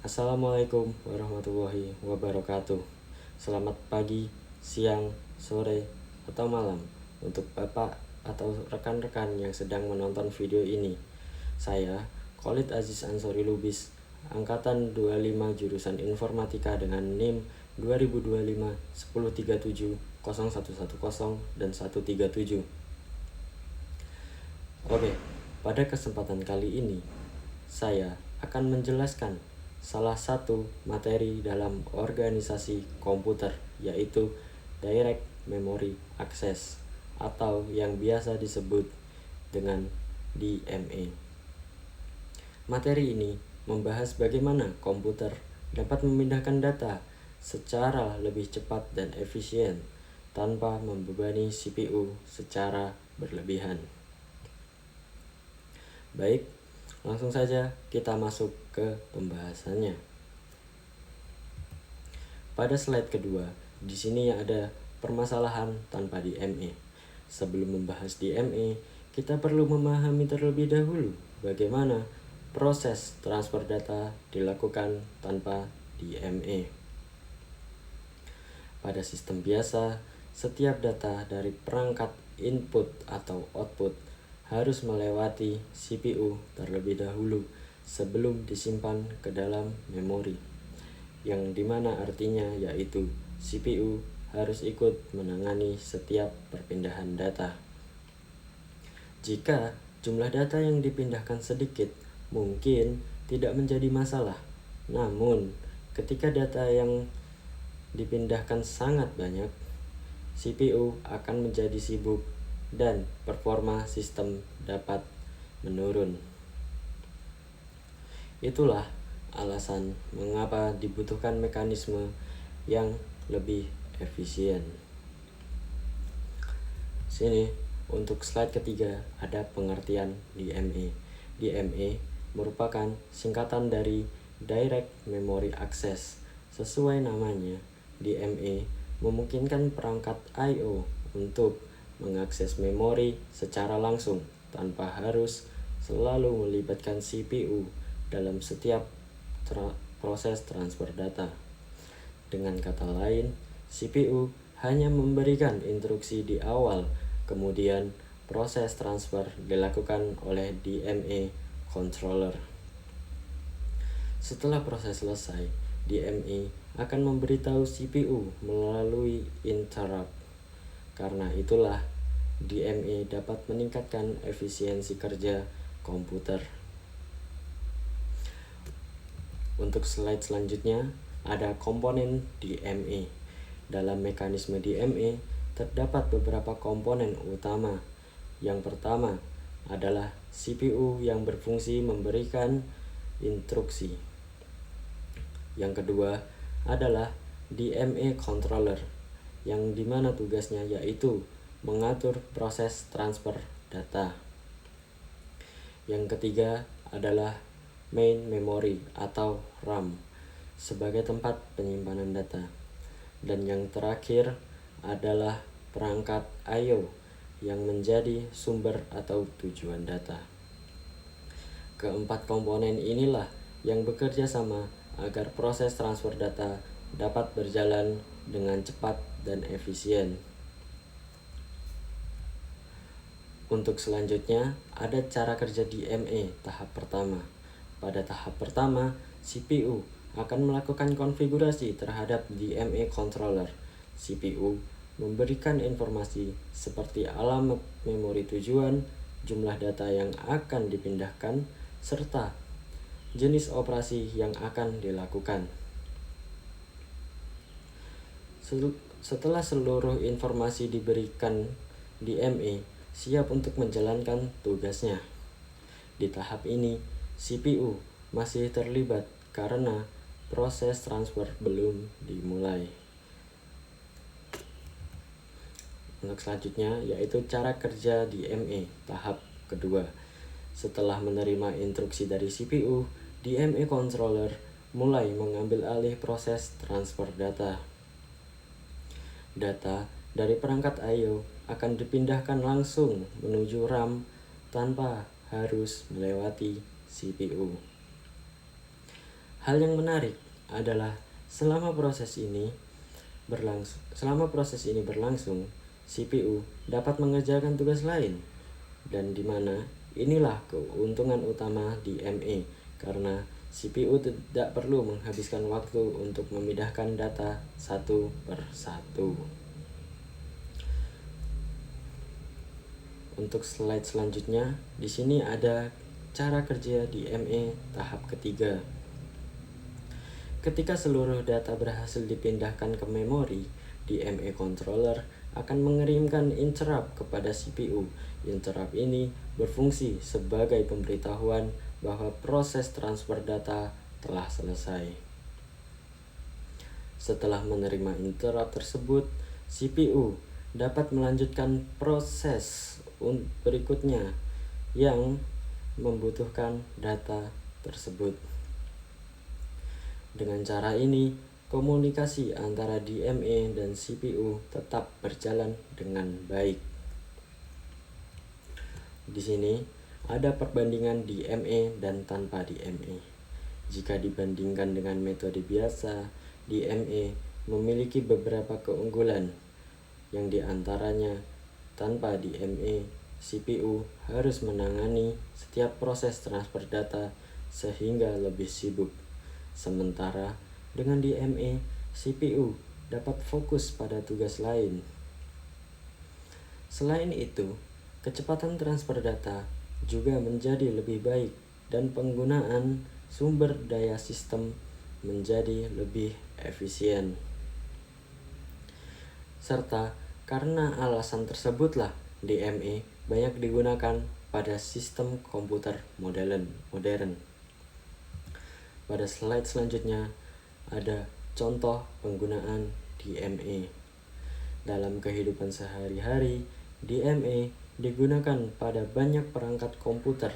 Assalamualaikum warahmatullahi wabarakatuh. Selamat pagi, siang, sore, atau malam untuk Bapak atau rekan-rekan yang sedang menonton video ini. Saya, Khalid Aziz Ansori Lubis, Angkatan 25 Jurusan Informatika dengan NIM 2025 1037 0110 dan 137. Oke, pada kesempatan kali ini, saya akan menjelaskan salah satu materi dalam organisasi komputer, yaitu Direct Memory Access atau yang biasa disebut dengan DMA. Materi ini membahas bagaimana komputer dapat memindahkan data secara lebih cepat dan efisien tanpa membebani CPU secara berlebihan. Baik, langsung saja kita masuk ke pembahasannya. Pada slide kedua, di sini ada permasalahan tanpa DMA. Sebelum membahas DMA, kita perlu memahami terlebih dahulu bagaimana proses transfer data dilakukan tanpa DMA. Pada sistem biasa, setiap data dari perangkat input atau output harus melewati CPU terlebih dahulu sebelum disimpan ke dalam memori, yang dimana artinya yaitu CPU harus ikut menangani setiap perpindahan data. Jika jumlah data yang dipindahkan sedikit, mungkin tidak menjadi masalah. Namun, ketika data yang dipindahkan sangat banyak, CPU akan menjadi sibuk dan performa sistem dapat menurun. Itulah alasan mengapa dibutuhkan mekanisme yang lebih efisien. Sini, untuk slide ketiga ada pengertian DMA. DMA merupakan singkatan dari Direct Memory Access. Sesuai namanya, DMA memungkinkan perangkat I/O untuk mengakses memori secara langsung tanpa harus selalu melibatkan CPU dalam setiap proses transfer data. Dengan kata lain, CPU hanya memberikan instruksi di awal, kemudian proses transfer dilakukan oleh DMA controller. Setelah proses selesai, DMA akan memberitahu CPU melalui interrupt. Karena itulah DMA dapat meningkatkan efisiensi kerja komputer. Untuk slide selanjutnya ada komponen DMA. Dalam mekanisme DMA terdapat beberapa komponen utama. Yang pertama adalah CPU yang berfungsi memberikan instruksi. Yang kedua adalah DMA controller, yang dimana tugasnya yaitu mengatur proses transfer data. Yang ketiga adalah main memory atau RAM sebagai tempat penyimpanan data. Dan yang terakhir adalah perangkat I/O yang menjadi sumber atau tujuan data. Keempat komponen inilah yang bekerja sama agar proses transfer data dapat berjalan dengan cepat dan efisien. Untuk selanjutnya, ada cara kerja DMA tahap pertama. Pada tahap pertama, CPU akan melakukan konfigurasi terhadap DMA controller. CPU memberikan informasi seperti alamat memori tujuan, jumlah data yang akan dipindahkan, serta jenis operasi yang akan dilakukan. Setelah seluruh informasi diberikan, DMA siap untuk menjalankan tugasnya. Di tahap ini, CPU masih terlibat karena proses transfer belum dimulai. Untuk selanjutnya yaitu cara kerja DMA tahap kedua. Setelah menerima instruksi dari CPU, DMA controller mulai mengambil alih proses transfer data. Data dari perangkat I/O akan dipindahkan langsung menuju RAM tanpa harus melewati CPU. Hal yang menarik adalah selama proses ini berlangsung, CPU dapat mengerjakan tugas lain, dan di mana inilah keuntungan utama DMA, karena CPU tidak perlu menghabiskan waktu untuk memindahkan data satu per satu. Untuk slide selanjutnya, di sini ada cara kerja DMA tahap ketiga. Ketika seluruh data berhasil dipindahkan ke memori, DMA controller akan mengirimkan interrupt kepada CPU. Interrupt ini berfungsi sebagai pemberitahuan bahwa proses transfer data telah selesai. Setelah menerima interrupt tersebut, CPU dapat melanjutkan proses berikutnya yang membutuhkan data tersebut. Dengan cara ini, komunikasi antara DMA dan CPU tetap berjalan dengan baik. Di sini ada perbandingan DMA dan tanpa DMA. Jika dibandingkan dengan metode biasa, DMA memiliki beberapa keunggulan, yang diantaranya tanpa DMA, CPU harus menangani setiap proses transfer data sehingga lebih sibuk. Sementara dengan DMA, CPU dapat fokus pada tugas lain. Selain itu, kecepatan transfer data juga menjadi lebih baik dan penggunaan sumber daya sistem menjadi lebih efisien. Serta karena alasan tersebutlah DMA banyak digunakan pada sistem komputer modern. Pada slide selanjutnya ada contoh penggunaan DMA. Dalam kehidupan sehari-hari, DMA digunakan pada banyak perangkat komputer,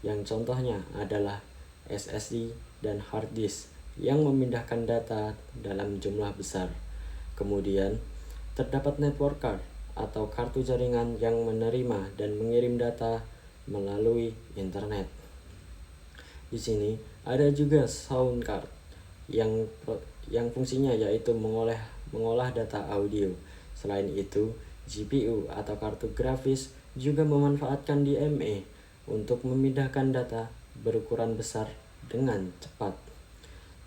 yang contohnya adalah SSD dan hard disk yang memindahkan data dalam jumlah besar. Kemudian, terdapat network card atau kartu jaringan yang menerima dan mengirim data melalui internet. Di sini ada juga sound card yang fungsinya yaitu mengolah data audio. Selain itu, GPU atau kartu grafis juga memanfaatkan DMA untuk memindahkan data berukuran besar dengan cepat.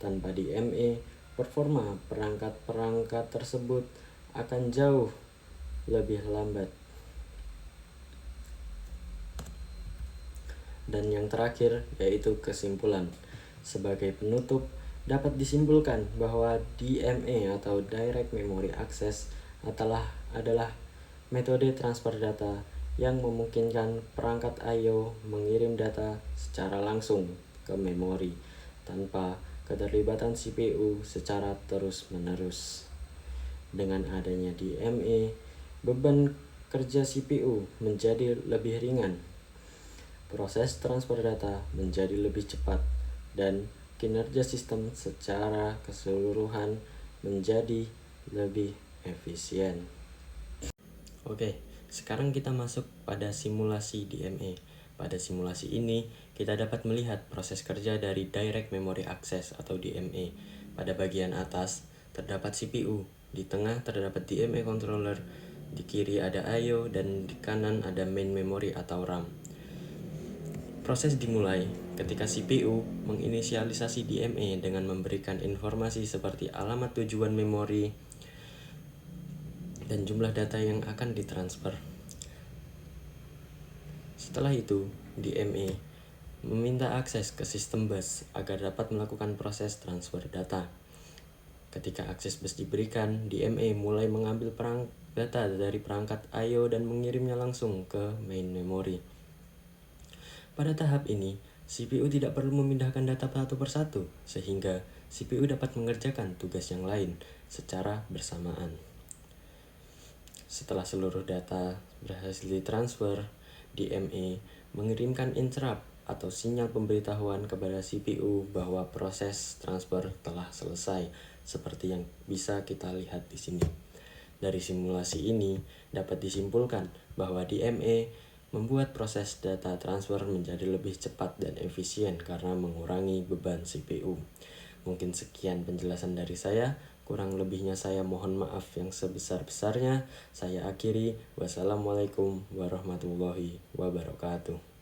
Tanpa DMA, performa perangkat-perangkat tersebut akan jauh lebih lambat. Dan yang terakhir yaitu kesimpulan. Sebagai penutup, dapat disimpulkan bahwa DMA atau Direct Memory Access adalah metode transfer data yang memungkinkan perangkat I/O mengirim data secara langsung ke memori tanpa keterlibatan CPU secara terus-menerus. Dengan adanya DMA, beban kerja CPU menjadi lebih ringan. Proses transfer data menjadi lebih cepat dan kinerja sistem secara keseluruhan menjadi lebih efisien. Oke, sekarang kita masuk pada simulasi DMA. Pada simulasi ini, kita dapat melihat proses kerja dari Direct Memory Access atau DMA. Pada bagian atas, terdapat CPU, di tengah terdapat DMA controller, di kiri ada I/O, dan di kanan ada main memory atau RAM. Proses dimulai ketika CPU menginisialisasi DMA dengan memberikan informasi seperti alamat tujuan memori dan jumlah data yang akan ditransfer. Setelah itu, DMA meminta akses ke sistem bus agar dapat melakukan proses transfer data. Ketika akses bus diberikan, DMA mulai mengambil data dari perangkat I/O dan mengirimnya langsung ke main memory. Pada tahap ini, CPU tidak perlu memindahkan data satu persatu, sehingga CPU dapat mengerjakan tugas yang lain secara bersamaan. Setelah seluruh data berhasil ditransfer, DMA mengirimkan interrupt atau sinyal pemberitahuan kepada CPU bahwa proses transfer telah selesai, seperti yang bisa kita lihat di sini. Dari simulasi ini dapat disimpulkan bahwa DMA membuat proses data transfer menjadi lebih cepat dan efisien karena mengurangi beban CPU. Mungkin sekian penjelasan dari saya. Kurang lebihnya saya mohon maaf yang sebesar-besarnya. Saya akhiri. Wassalamualaikum warahmatullahi wabarakatuh.